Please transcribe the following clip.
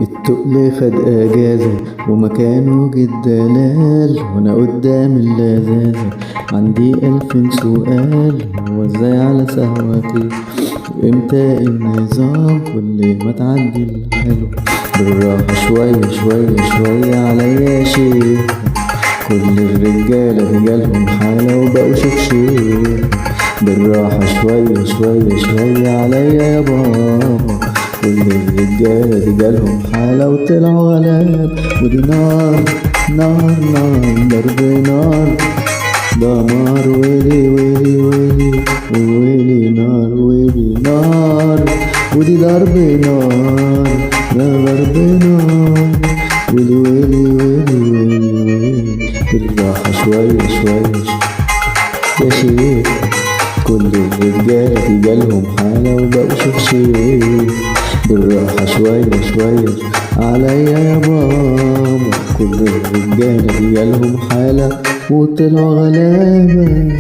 التقل خد اجازة ومكانه جه الدلال، وانا قدام اللذاذة عندي 1000 سؤال. هو ازاي على سهوتي وامتى النظام كل ما تعدي الحلو؟ بالراحة شوية شوية شوية عليا يا شيخ، كل الرجالة جالهم حالة وبقوا شيخ. بالراحة شوية شوية شوية عليا يا بابا، كل الرجالة جالهم حالة وطلعوا غلاب. ودي نار نار نار ضرب نار دمار، ويلي ويلي ويلي ويلي نار ويلي نار. ودي ضرب نار ده ضرب نار، ويلي ويلي ويلي ويلي ويلي. بالراحة شوية شوية يا شيخ، كل الرجالة جالهم حالة وبقوا شيخ. بالراحة شوية شوية عليا يا بابا، كل الرجالة جالهم حالة وطلعوا غلابة.